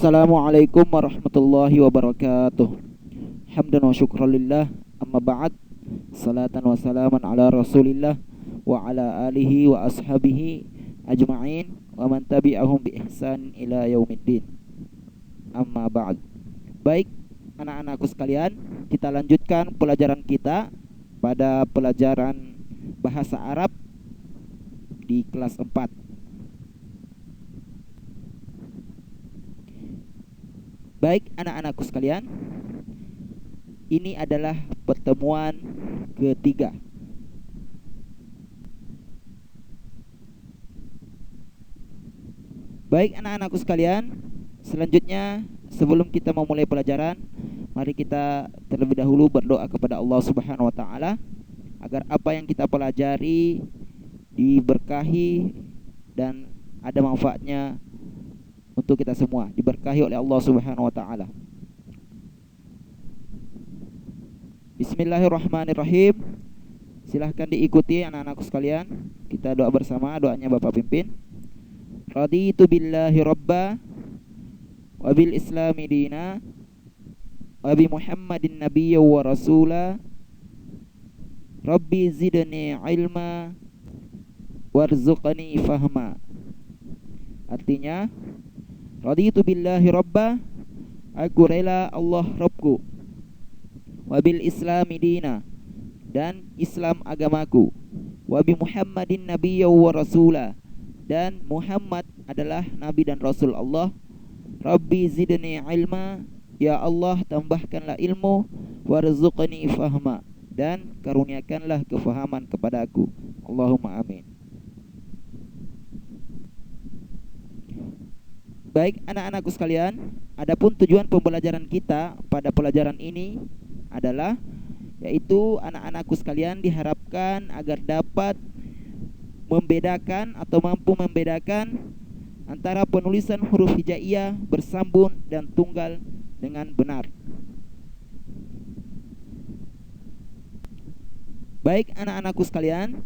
Assalamualaikum warahmatullahi wabarakatuh. Hamdan wa syukran lillah. Amma ba'd. Salatan wa salaman ala rasulillah wa ala alihi wa ashabihi ajma'in wa man tabi'ahum bi ihsan ila yaumiddin. Amma ba'd. Baik, anak-anakku sekalian, kita lanjutkan pelajaran kita pada pelajaran bahasa Arab di kelas 4. Baik, anak-anakku sekalian, ini adalah pertemuan ketiga. Baik, anak-anakku sekalian, selanjutnya sebelum kita memulai pelajaran, mari kita terlebih dahulu berdoa kepada Allah Subhanahu wa taala agar apa yang kita pelajari diberkahi dan ada manfaatnya untuk kita semua, diberkahi oleh Allah Subhanahu wa taala. Bismillahirrahmanirrahim. Silahkan diikuti anak-anakku sekalian. Kita doa bersama, doanya Bapak pimpin. Raditu billahi rabba wa bil islami dina wa bi Muhammadin nabiyya wa rasula. Rabbi zidni ilma warzuqni fahma. Artinya, raditu billahi rabba, aku rela Allah Rabbku, wabil islami dina, dan Islam agamaku, wabi Muhammadin nabiyya wa rasula, dan Muhammad adalah nabi dan rasul Allah. Rabbi zidni ilma, ya Allah tambahkanlah ilmu, warzuqni fahma, dan karuniakanlah kefahaman kepadaku. Allahumma amin. Baik, anak-anakku sekalian, adapun tujuan pembelajaran kita pada pelajaran ini adalah yaitu anak-anakku sekalian diharapkan agar dapat membedakan atau mampu membedakan antara penulisan huruf hijaiyah bersambung dan tunggal dengan benar. Baik, anak-anakku sekalian,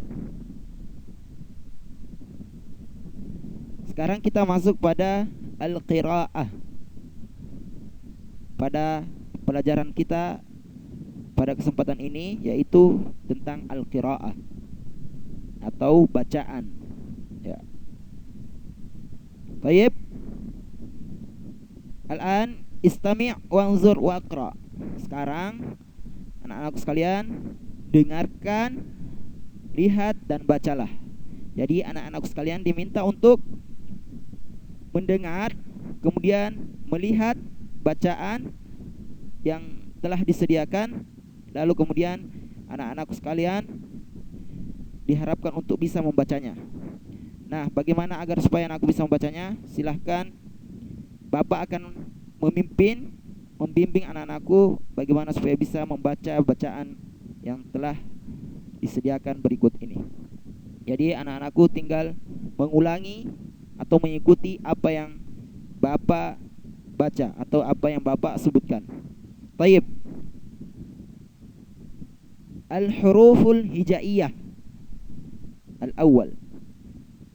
sekarang kita masuk pada al-qiraah. Pada pelajaran kita pada kesempatan ini yaitu tentang al-qiraah atau bacaan. Ya. Baik. Al-an istami' wanzur waqra. Sekarang anak-anakku sekalian dengarkan, lihat dan bacalah. Jadi anak-anakku sekalian diminta untuk mendengar, kemudian melihat bacaan yang telah disediakan, lalu kemudian anak-anakku sekalian diharapkan untuk bisa membacanya. Nah, bagaimana agar supaya anakku bisa membacanya? Silahkan Bapak akan membimbing anak-anakku bagaimana supaya bisa membaca bacaan yang telah disediakan berikut ini. Jadi anak-anakku tinggal mengulangi atau mengikuti apa yang Bapak baca atau apa yang Bapak sebutkan. Taib. Al-huruful hijaiyah al-awwal.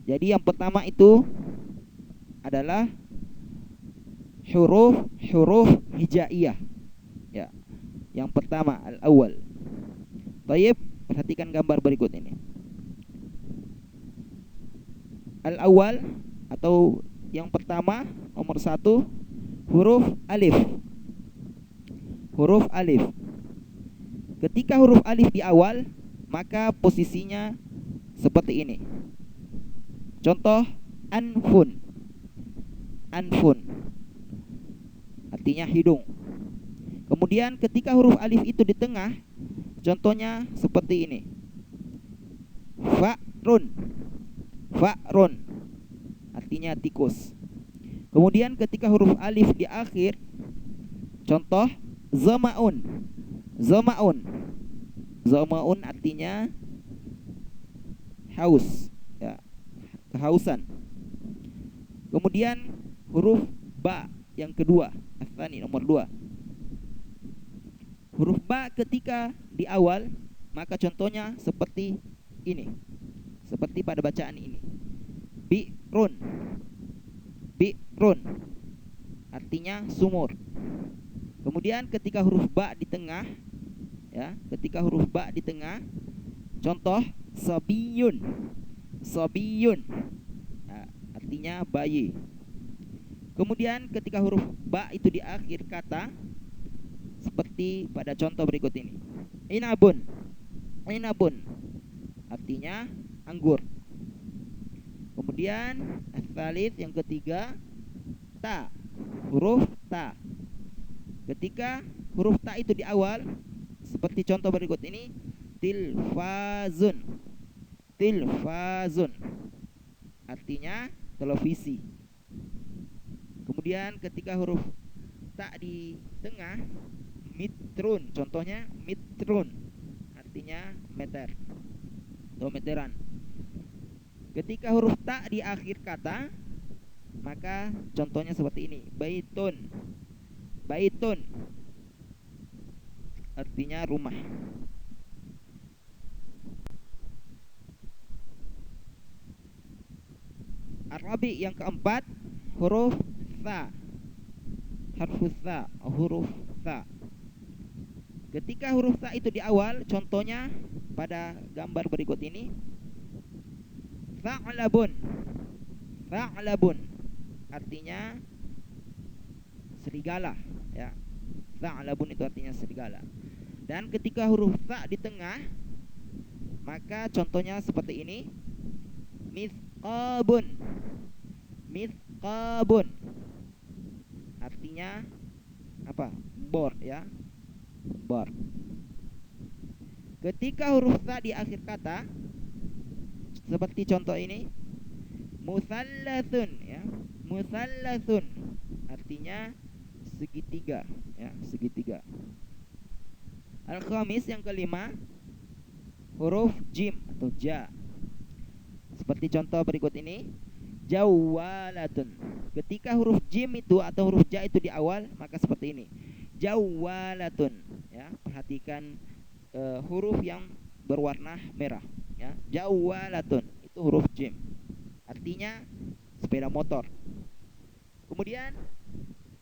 Jadi yang pertama itu adalah huruf hijaiyah. Ya. Yang pertama al-awwal. Taib, perhatikan gambar berikut ini. Al-awwal atau yang pertama, nomor 1, huruf alif. Huruf alif. Ketika huruf alif di awal, maka posisinya seperti ini. Contoh, anfun. Anfun artinya hidung. Kemudian ketika huruf alif itu di tengah, contohnya seperti ini. Fa'run. Fa'run artinya tikus. Kemudian ketika huruf alif di akhir, contoh zama'un. Zama'un. Zama'un artinya haus, ya, kehausan. Kemudian huruf ba yang kedua, asani nomor 2. Huruf ba ketika di awal, maka contohnya seperti ini. Seperti pada bacaan ini. Bi'run. Bi'run. artinya sumur. Kemudian ketika huruf ba di tengah, ya, ketika huruf ba di tengah, contoh sabiyun, sabiyun, nah, artinya bayi. Kemudian ketika huruf ba itu di akhir kata, seperti pada contoh berikut ini. Inabun, inabun, artinya anggur. Kemudian as-salis, yang ketiga, ta, huruf ta. Ketika huruf ta itu di awal, seperti contoh berikut ini, tilfazun, tilfazun, artinya televisi. Kemudian ketika huruf ta di tengah, mitrun, contohnya mitrun, artinya meter atau meteran. Ketika huruf ta di akhir kata, maka contohnya seperti ini, baitun, baitun, artinya rumah. Arabi yang keempat, huruf tha, harfus tha, huruf tha. Ketika huruf tha itu di awal, contohnya pada gambar berikut ini, tha'labun, tha'labun, artinya serigala, ya. Tha'labun itu artinya serigala. Dan ketika huruf tha di tengah, maka contohnya seperti ini, mithqabun, mithqabun, artinya apa? Bor, ya, bor. Ketika huruf tha di akhir kata, seperti contoh ini, musallasun, ya, musallasun, artinya segitiga, ya, segitiga. Al-khamis yang kelima, huruf jim atau ja. Seperti contoh berikut ini, jawalatun. Ketika huruf jim itu atau huruf ja itu di awal, maka seperti ini, jawalatun, ya. Perhatikan huruf yang berwarna merah, ya. Jawalatun itu huruf jim, artinya sepeda motor. Kemudian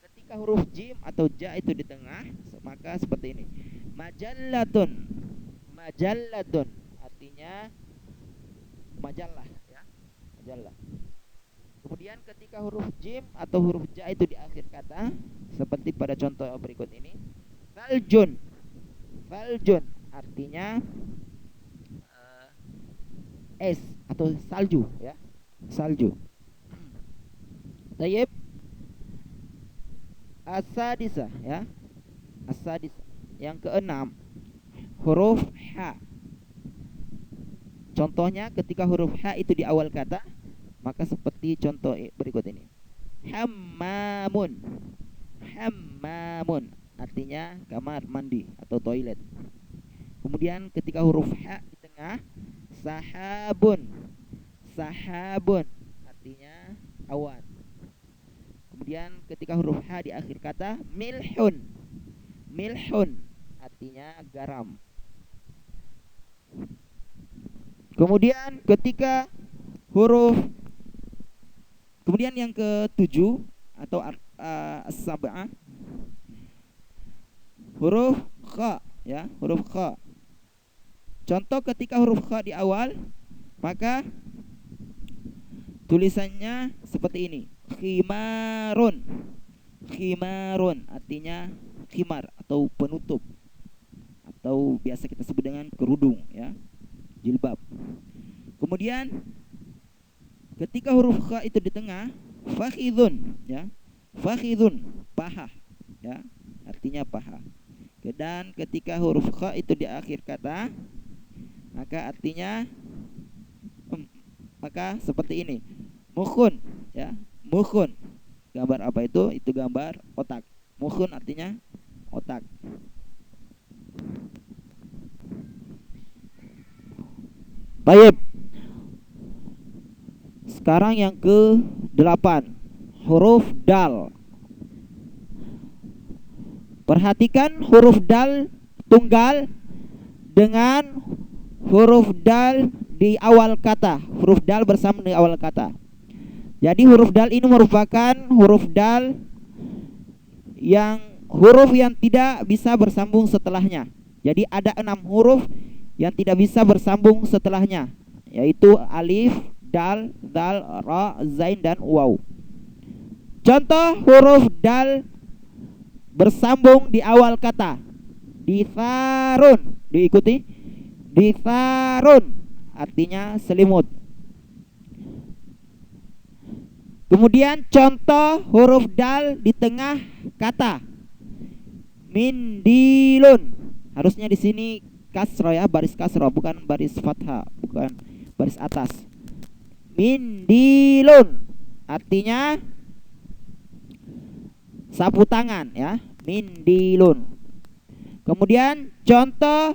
ketika huruf jim atau ja itu di tengah, maka seperti ini, majallatun, majallatun, artinya majalah, ya, majalah. Kemudian ketika huruf jim atau huruf ja itu di akhir kata, seperti pada contoh berikut ini, saljun, saljun, artinya es atau salju, ya, salju. Tayyib. Asadisa, ya, asadisa yang keenam, huruf ha. Contohnya ketika huruf ha itu di awal kata, maka seperti contoh berikut ini, hammamun, hammamun, artinya kamar mandi atau toilet. Kemudian ketika huruf ha di tengah, sahabun, sahabun, artinya awan. Kemudian ketika huruf ha di akhir kata, milhun, milhun, artinya garam. Kemudian ketika huruf, kemudian yang ketujuh atau as-sab'ah, huruf kha, ya, huruf kha. Contoh ketika huruf kha di awal, maka tulisannya seperti ini, khimarun, khimarun, artinya khimar atau penutup, atau biasa kita sebut dengan kerudung, ya, jilbab. Kemudian ketika huruf kha itu di tengah, fakhidun, ya, fakhidun, paha, ya, artinya paha. Dan ketika huruf kha itu di akhir kata, maka artinya maka seperti ini, mukhun, ya, mukhun. Gambar apa itu? Itu gambar otak. Mukhun artinya otak. Baik. Sekarang yang ke-8, huruf dal. Perhatikan huruf dal tunggal dengan huruf dal di awal kata. Huruf dal bersama di awal kata. Jadi huruf dal ini merupakan huruf dal yang huruf yang tidak bisa bersambung setelahnya. Jadi ada 6 huruf yang tidak bisa bersambung setelahnya, yaitu alif, dal, zal, ra, zain, dan waw. Contoh huruf dal bersambung di awal kata. Ditharun, diikuti. Ditharun artinya selimut. Kemudian contoh huruf dal di tengah kata. Mindilun. Harusnya di sini kasro ya, baris kasro, bukan baris fathah, bukan baris atas. Mindilun artinya sapu tangan ya, mindilun. Kemudian contoh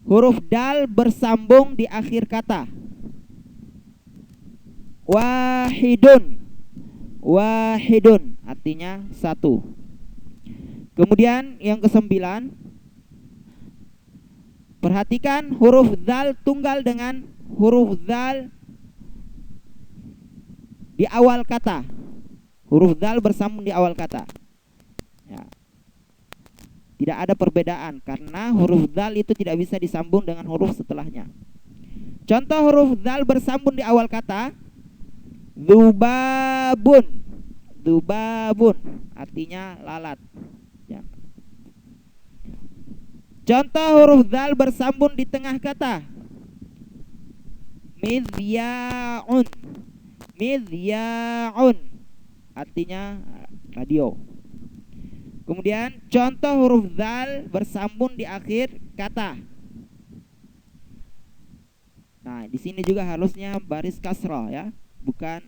huruf dal bersambung di akhir kata. Wahidun. Wahidun artinya satu. Kemudian yang ke-9, perhatikan huruf zal tunggal dengan huruf zal di awal kata. Huruf zal bersambung di awal kata ya. Tidak ada perbedaan karena huruf zal itu tidak bisa disambung dengan huruf setelahnya. Contoh huruf zal bersambung di awal kata. Dzubabun. Dzubabun artinya lalat ya. Contoh huruf zal bersambung di tengah kata. Midyaun. Midyaun artinya radio. Kemudian contoh huruf zal bersambung di akhir kata. Nah, di sini juga harusnya baris kasrah ya, bukan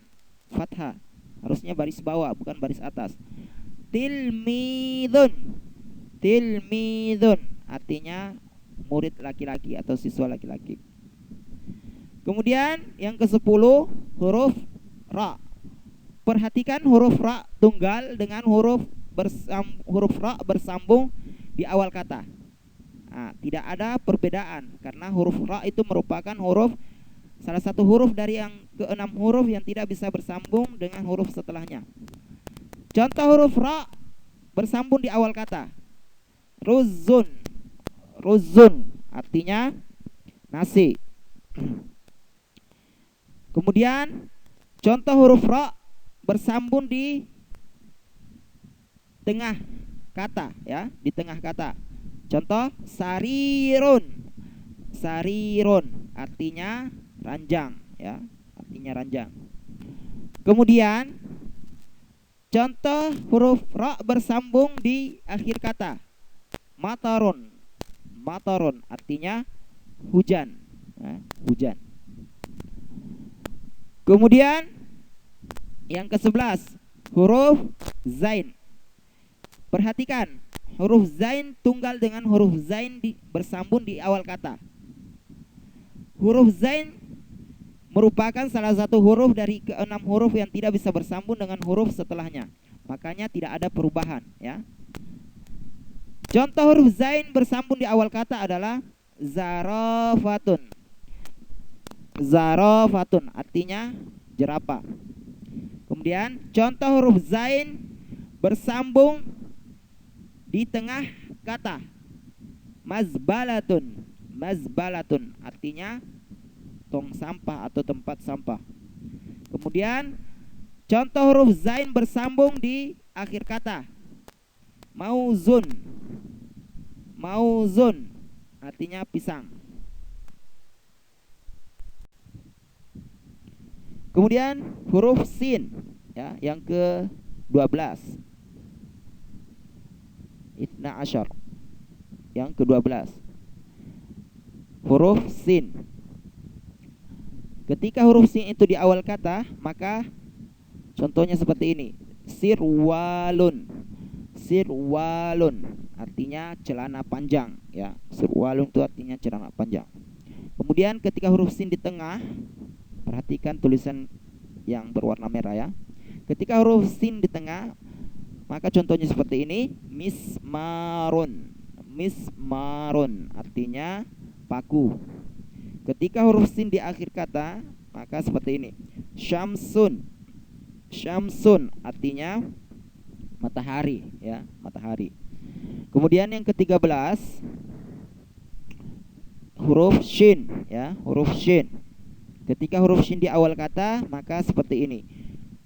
fathah. Harusnya baris bawah, bukan baris atas. Tilmidun. Tilmidun artinya murid laki-laki atau siswa laki-laki. Kemudian yang ke-10 huruf ra. Perhatikan huruf ra tunggal dengan huruf ra bersambung di awal kata. Nah, tidak ada perbedaan karena huruf ra itu merupakan salah satu huruf dari yang ke-6 huruf yang tidak bisa bersambung dengan huruf setelahnya. Contoh huruf ra bersambung di awal kata. Ruzun. Ruzun artinya nasi. Kemudian contoh huruf ra bersambung di tengah kata ya, di tengah kata. Contoh sarirun. Sarirun artinya ranjang ya, artinya ranjang. Kemudian contoh huruf ra bersambung di akhir kata. Matarun. Matarun artinya hujan ya, hujan. Kemudian yang ke-11 huruf zain. Perhatikan huruf zain tunggal dengan huruf zain bersambung di awal kata. Huruf zain merupakan salah satu huruf dari ke-6 huruf yang tidak bisa bersambung dengan huruf setelahnya. Makanya tidak ada perubahan ya. Contoh huruf zain bersambung di awal kata adalah zarafatun. Zarafatun artinya jerapah. Kemudian contoh huruf zain bersambung di tengah kata. Mazbalatun. Mazbalatun artinya tong sampah atau tempat sampah. Kemudian contoh huruf zain bersambung di akhir kata. Mauzun. Mauzun artinya pisang. Kemudian huruf sin ya, yang ke-12. Itna asyar. Yang ke-12. Huruf sin. Ketika huruf sin itu di awal kata, maka contohnya seperti ini. Sirwalun. Sirwalun artinya celana panjang ya. Sirwalun itu artinya celana panjang. Kemudian ketika huruf sin di tengah, perhatikan tulisan yang berwarna merah ya. Ketika huruf sin di tengah, maka contohnya seperti ini. Mismarun. Mismarun artinya paku. Ketika huruf sin di akhir kata, maka seperti ini. Syamsun. Syamsun artinya matahari ya, matahari. Kemudian yang ke-13 huruf shin ya, huruf shin. Ketika huruf shin di awal kata maka seperti ini.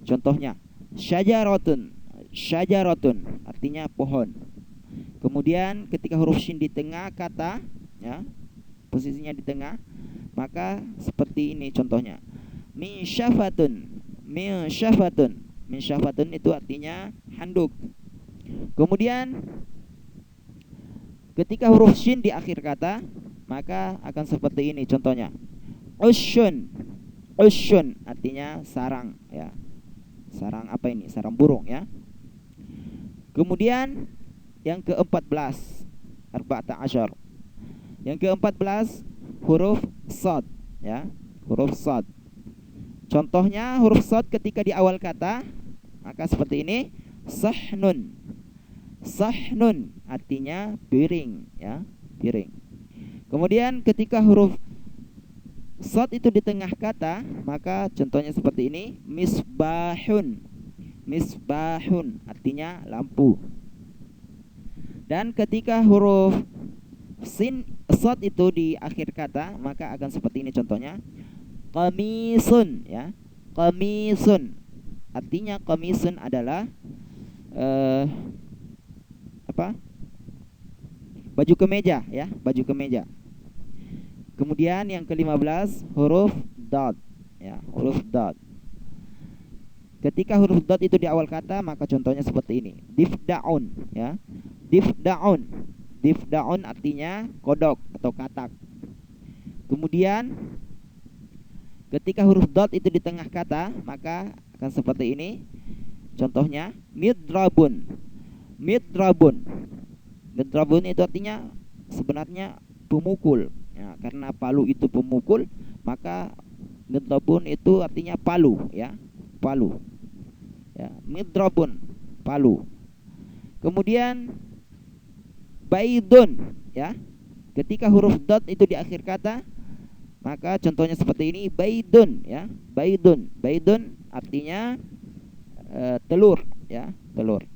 Contohnya syajaratun, syajaratun artinya pohon. Kemudian ketika huruf shin di tengah kata ya, posisinya di tengah, maka seperti ini contohnya. Min syafatun, min syafatun. Min syafatun itu artinya handuk. Kemudian ketika huruf shin di akhir kata, maka akan seperti ini contohnya. Usyun, usyun artinya sarang ya. Sarang apa ini? Sarang burung ya. Kemudian yang ke-14 arba'ata asyar. Yang ke-14 huruf shad ya, huruf shad. Contohnya huruf shad ketika di awal kata maka seperti ini. Sahnun, sahnun artinya piring ya, piring. Kemudian ketika huruf shad itu di tengah kata, maka contohnya seperti ini. Misbahun, misbahun artinya lampu. Dan ketika huruf shad itu di akhir kata, maka akan seperti ini contohnya. Qamisun ya, qamisun artinya qamisun adalah apa? Baju kemeja ya, baju kemeja. Kemudian yang ke-15 huruf dad ya, huruf dad. Ketika huruf dad itu di awal kata, maka contohnya seperti ini. Difdaun ya. Difdaun. Difdaun artinya kodok atau katak. Kemudian ketika huruf dad itu di tengah kata, maka akan seperti ini. Contohnya midrabun. Midrabun. Midrabun itu artinya sebenarnya pemukul. Ya, karena palu itu pemukul, maka midrabun itu artinya palu ya, palu. Ya, midrabun, palu. Kemudian baidun ya. Ketika huruf dad itu di akhir kata, maka contohnya seperti ini. Baidun ya, baidun. Baidun artinya telur ya, telur.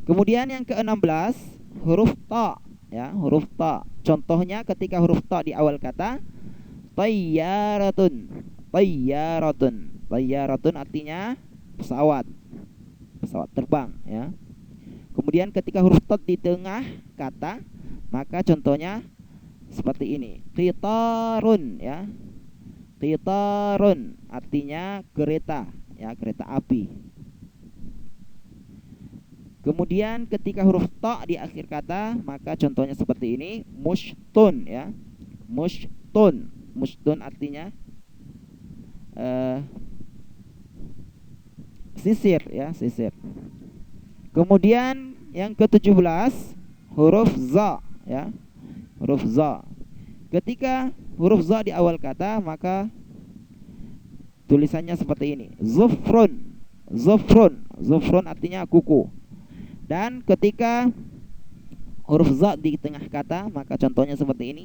Kemudian yang ke-16 huruf ta ya, huruf ta. Contohnya ketika huruf ta di awal kata. Tayyaratun, tayyaratun. Tayyaratun artinya pesawat, pesawat terbang ya. Kemudian ketika huruf ta di tengah kata, maka contohnya seperti ini. Qitarun ya. Qitarun artinya kereta ya, kereta api. Kemudian ketika huruf ta di akhir kata, maka contohnya seperti ini. Mushtun ya, mushtun. Mushtun artinya sisir ya, sisir. Kemudian yang ke-17 huruf za ya, huruf za. Ketika huruf za di awal kata, maka tulisannya seperti ini. Zufrun, zufrun. Zufrun artinya kuku. Dan ketika huruf za di tengah kata, maka contohnya seperti ini.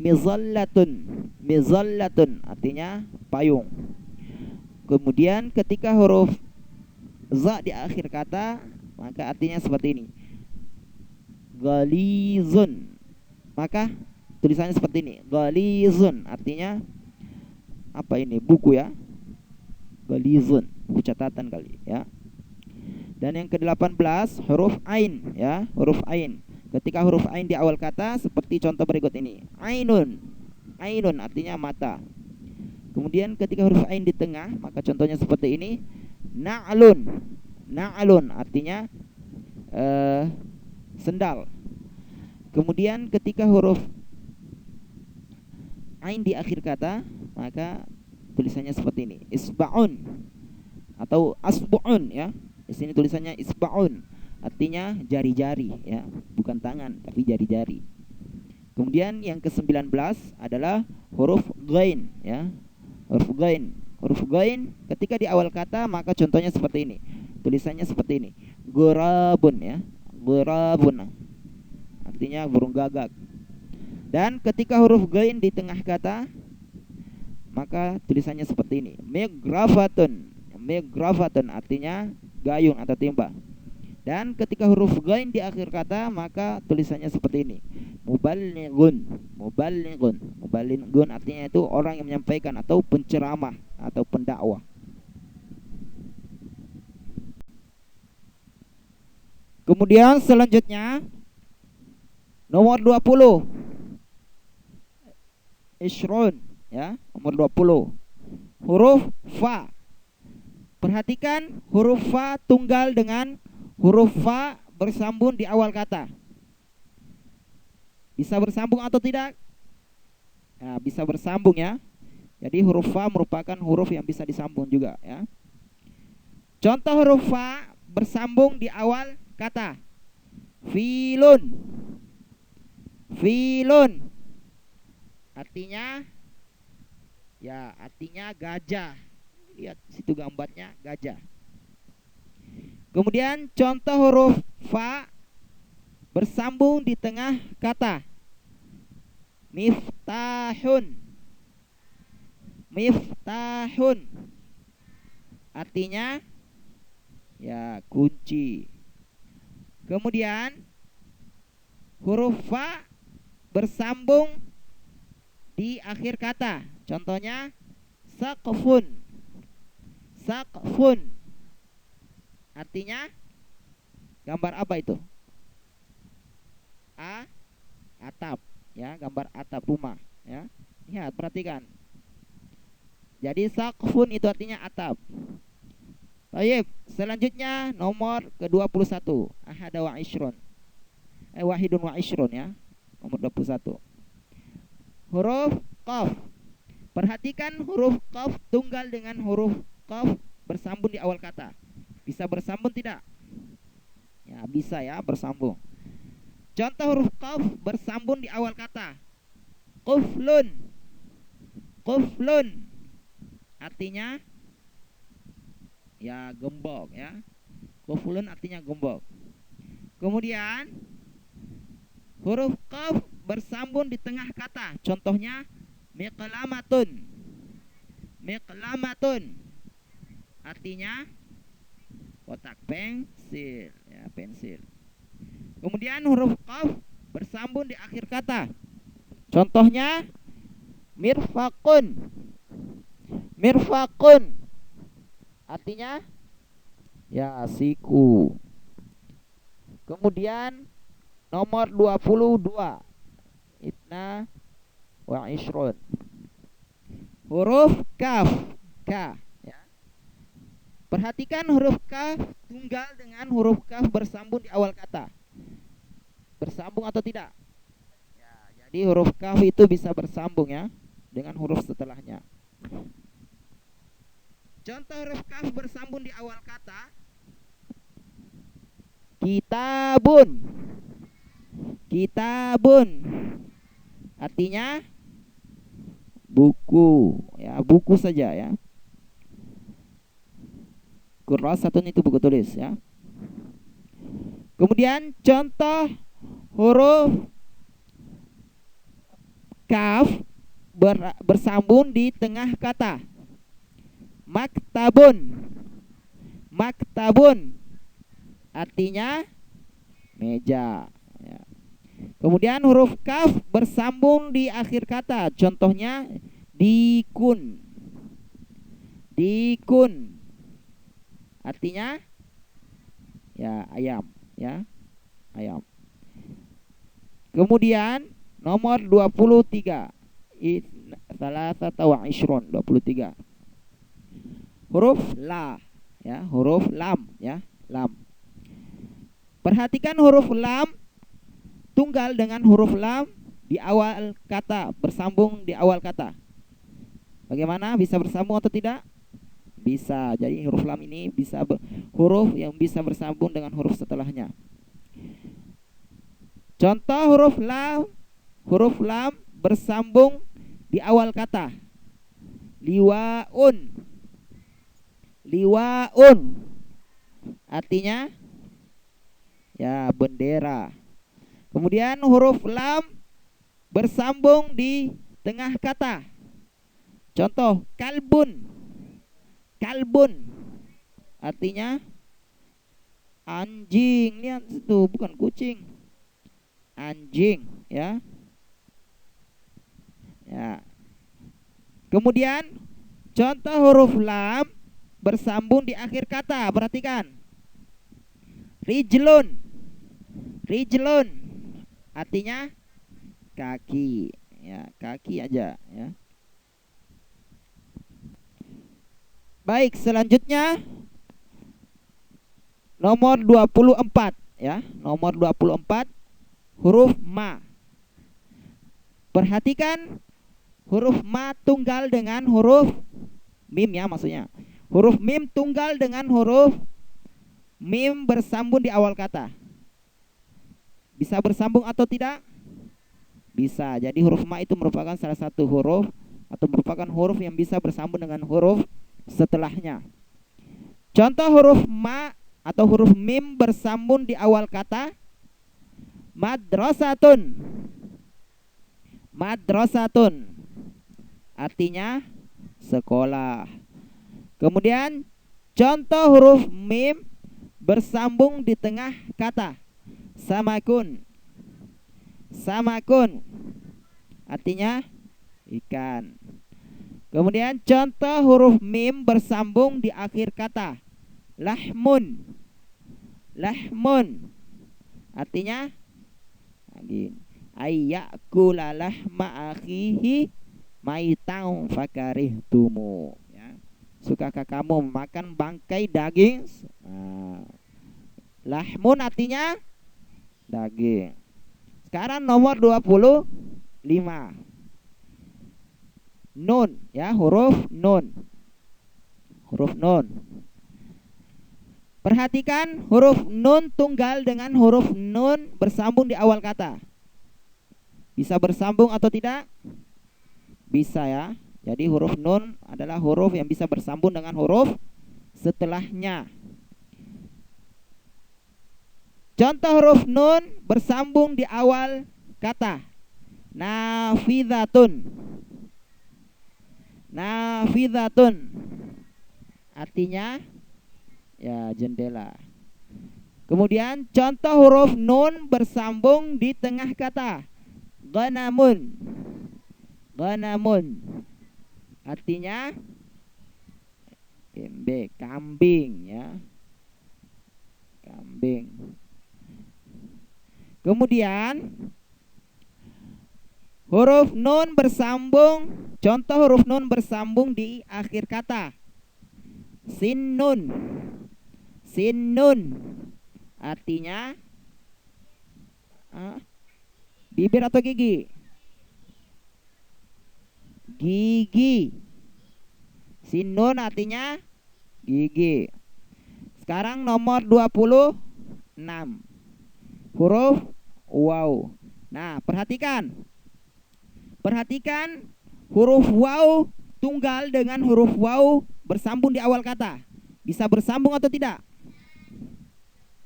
Mizallatun, mizallatun artinya payung. Kemudian ketika huruf za di akhir kata, maka artinya seperti ini. Ghalizun. Maka tulisannya seperti ini. Ghalizun artinya apa ini? Buku ya. Ghalizun, buku catatan kali ya. Dan yang ke-18 huruf ain ya, huruf ain. Ketika huruf ain di awal kata, seperti contoh berikut ini. Ainun. Ainun artinya mata. Kemudian ketika huruf ain di tengah, maka contohnya seperti ini. Na'lun. Na'lun artinya sendal. Kemudian ketika huruf ain di akhir kata, maka tulisannya seperti ini. Isba'un atau asbu'un ya. Di sini tulisannya isba'un, artinya jari-jari ya, bukan tangan tapi jari-jari. Kemudian yang ke-19 adalah huruf ghain ya. Huruf ghain. Huruf ghain ketika di awal kata, maka contohnya seperti ini. Tulisannya seperti ini. Ghurabun ya. Ghurabun artinya burung gagak. Dan ketika huruf ghain di tengah kata, maka tulisannya seperti ini. Mighrafatun. Mighrafatun artinya gayung atau timba. Dan ketika huruf ghain di akhir kata, maka tulisannya seperti ini. Muballighun. Muballighun. Muballighun artinya itu orang yang menyampaikan atau penceramah atau pendakwah. Kemudian selanjutnya nomor 20. Ishrun, ya, nomor 20. Huruf fa. Perhatikan huruf fa tunggal dengan huruf fa bersambung di awal kata. Bisa bersambung atau tidak? Nah, bisa bersambung ya. Jadi huruf fa merupakan huruf yang bisa disambung juga ya. Contoh huruf fa bersambung di awal kata. Filun. Filun. Artinya ya, artinya gajah. Lihat situ gambarnya gajah. Kemudian contoh huruf fa bersambung di tengah kata. Miftahun. Miftahun. Artinya ya, kunci. Kemudian huruf fa bersambung di akhir kata. Contohnya saqfun. Saqfun. Artinya gambar apa itu? Atap ya, gambar atap rumah ya. Lihat, perhatikan. Jadi saqfun itu artinya atap. Baik, selanjutnya nomor ke-21. Ahada wa ishrun. Wahidun wa ishrun ya. Nomor 21. Huruf qaf. Perhatikan huruf qaf tunggal dengan huruf qaf bersambung di awal kata. Bisa bersambung tidak? Ya, bisa ya, bersambung. Contoh huruf qaf bersambung di awal kata. Quflun. Quflun. Artinya ya, gembok ya. Quflun artinya gembok. Kemudian huruf qaf bersambung di tengah kata. Contohnya miqlamatun. Miqlamatun artinya kotak pensil ya, pensil. Kemudian huruf qaf bersambung di akhir kata. Contohnya mirfaqun. Mirfaqun artinya ya, siku. Kemudian nomor 22. Itna wa ishrun. Huruf kaf. Ka ya. Perhatikan huruf kaf tunggal dengan huruf kaf bersambung di awal kata. Bersambung atau tidak? Ya, jadi huruf kaf itu bisa bersambung ya dengan huruf setelahnya. Contoh huruf kaf bersambung di awal kata. Kitabun. Kitabun artinya buku ya, buku saja ya. Kurasatun itu buku tulis ya. Kemudian contoh huruf kaf bersambung di tengah kata. Maktabun. Maktabun artinya meja ya. Kemudian huruf kaf bersambung di akhir kata. Contohnya dikun. Dikun artinya ya, ayam ya, ayam. Kemudian nomor 23. Salasata wa ishrun, 23. Huruf la ya, huruf lam ya, lam. Perhatikan huruf lam tunggal dengan huruf lam di awal kata, bersambung di awal kata. Bagaimana, bisa bersambung atau tidak? Bisa. Jadi huruf lam ini bisa huruf yang bisa bersambung dengan huruf setelahnya. Contoh huruf lam bersambung di awal kata. Liwaun. Liwaun artinya ya, bendera. Kemudian huruf lam bersambung di tengah kata. Contoh kalbun. Kalbun artinya anjing. Lihat itu bukan kucing. Anjing ya. Ya. Kemudian contoh huruf lam bersambung di akhir kata. Perhatikan. Rijlun. Rijlun artinya kaki. Ya, kaki aja ya. Baik, selanjutnya nomor 24 ya. Nomor 24 huruf ma. Perhatikan huruf ma tunggal dengan huruf mim ya, maksudnya. Huruf mim tunggal dengan huruf mim bersambung di awal kata. Bisa bersambung atau tidak? Bisa. Jadi huruf ma itu merupakan salah satu huruf atau merupakan huruf yang bisa bersambung dengan huruf setelahnya. Contoh huruf ma atau huruf mim bersambung di awal kata. Madrasatun. Madrasatun artinya sekolah. Kemudian contoh huruf mim bersambung di tengah kata. Samakun. Samakun artinya ikan. Kemudian contoh huruf mim bersambung di akhir kata. Lahmun. Lahmun artinya daging. Ayyakula lahma akhihi maitang fakarihtumu ya. Sukakah kamu makan bangkai daging? Lahmun artinya daging. Sekarang nomor 25. Nun ya, huruf nun. Huruf nun. Perhatikan huruf nun tunggal dengan huruf nun bersambung di awal kata. Bisa bersambung atau tidak? Bisa ya. Jadi huruf nun adalah huruf yang bisa bersambung dengan huruf setelahnya. Contoh huruf nun bersambung di awal kata. Nafidatun. Nafidatun artinya ya jendela. Kemudian contoh huruf nun bersambung di tengah kata. Ghanamun. Ghanamun artinya kambing ya. Kambing. Kemudian huruf nun bersambung. Contoh huruf nun bersambung di akhir kata. Sinnun. Sinnun artinya bibir atau gigi? Gigi. Sinnun artinya gigi. Sekarang nomor 26. Huruf waw. Nah, perhatikan. Perhatikan huruf waw tunggal dengan huruf waw bersambung di awal kata. Bisa bersambung atau tidak?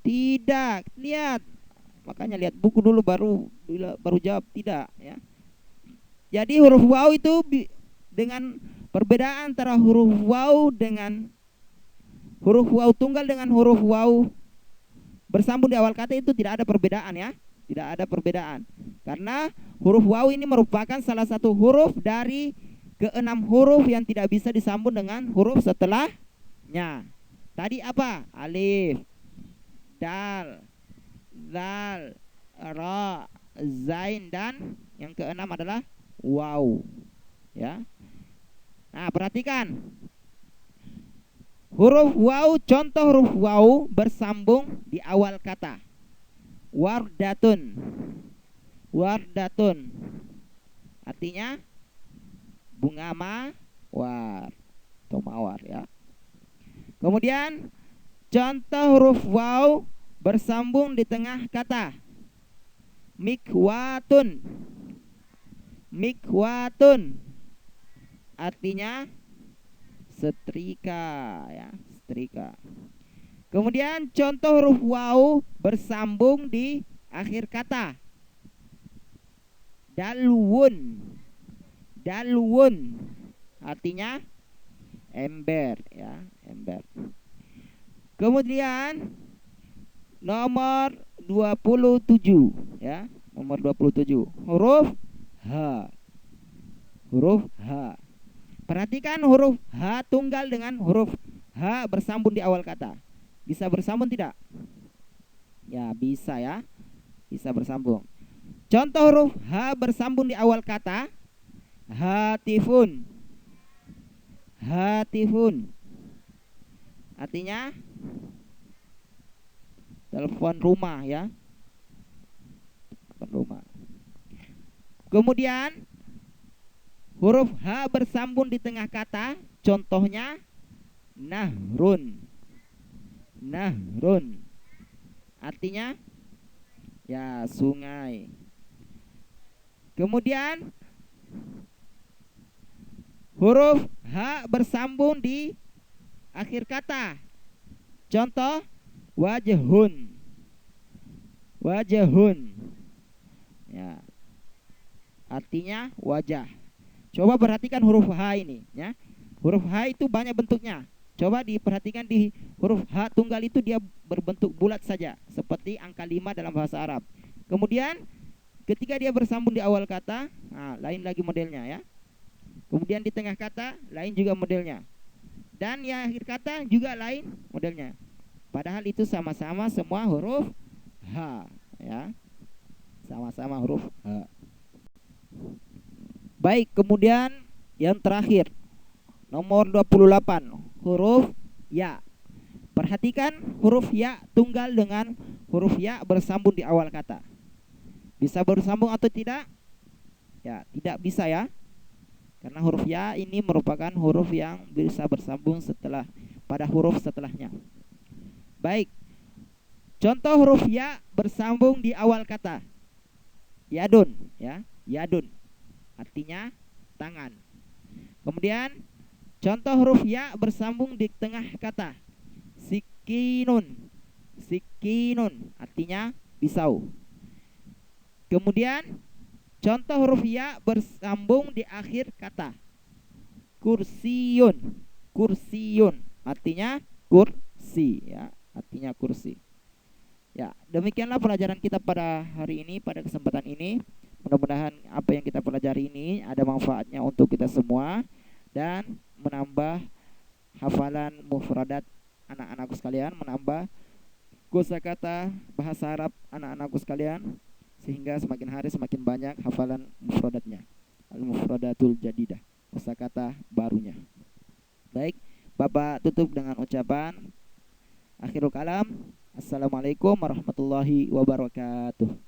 Tidak. Lihat. Makanya lihat buku dulu baru jawab tidak ya. Jadi huruf waw itu dengan perbedaan antara huruf waw dengan huruf waw tunggal dengan huruf waw bersambung di awal kata itu tidak ada perbedaan ya. Tidak ada perbedaan. Karena huruf waw ini merupakan salah satu huruf dari ke-6 huruf yang tidak bisa disambung dengan huruf setelahnya. Tadi apa? Alif, dal, zal, ra, zain, dan yang ke-6 adalah waw. Ya. Nah, perhatikan. Huruf waw, contoh huruf waw bersambung di awal kata. Wardatun. Wardatun artinya bunga mawar atau mawar ya. Kemudian contoh huruf waw bersambung di tengah kata. Mikwatun. Mikwatun artinya setrika ya, setrika. Kemudian contoh huruf waw bersambung di akhir kata. Dalwun. Dalwun artinya ember ya, ember. Kemudian nomor 27 ya, nomor 27 huruf H. Huruf H. Perhatikan huruf H tunggal dengan huruf H bersambung di awal kata. Bisa bersambung tidak? Ya, bisa ya. Bisa bersambung. Contoh huruf H bersambung di awal kata. Hatifun. Hatifun. Artinya telepon rumah ya. Telepon rumah. Kemudian huruf H bersambung di tengah kata. Contohnya nahrun. Nahrun. Artinya ya, sungai. Kemudian huruf H bersambung di akhir kata. Contoh wajhun. Wajhun. Ya. Artinya wajah. Coba perhatikan huruf H ini ya. Huruf H itu banyak bentuknya. Coba diperhatikan di huruf H tunggal itu dia berbentuk bulat saja seperti angka 5 dalam bahasa Arab. Kemudian ketika dia bersambung di awal kata, nah, lain lagi modelnya ya. Kemudian di tengah kata lain juga modelnya. Dan di akhir kata juga lain modelnya. Padahal itu sama-sama semua huruf H ya. Sama-sama huruf H. Baik, kemudian yang terakhir nomor 28 huruf ya. Perhatikan huruf ya tunggal dengan huruf ya bersambung di awal kata. Bisa bersambung atau tidak? Ya, tidak bisa ya. Karena huruf ya ini merupakan huruf yang bisa bersambung setelah pada huruf setelahnya. Baik. Contoh huruf ya bersambung di awal kata. Yadun ya, yadun. Artinya tangan. Kemudian contoh huruf ya bersambung di tengah kata. Sikinun. Sikinun artinya pisau. Kemudian contoh huruf ya bersambung di akhir kata. Kursiyun. Kursiyun artinya kursi ya, artinya kursi. Ya, demikianlah pelajaran kita pada hari ini, pada kesempatan ini. Mudah-mudahan apa yang kita pelajari ini ada manfaatnya untuk kita semua dan menambah hafalan mufradat anak-anakku sekalian, menambah kosakata bahasa Arab anak-anakku sekalian, sehingga semakin hari semakin banyak hafalan mufradatnya. Al-mufradatul jadidah, kosakata barunya. Baik, Bapak tutup dengan ucapan akhirul kalam. Assalamualaikum warahmatullahi wabarakatuh.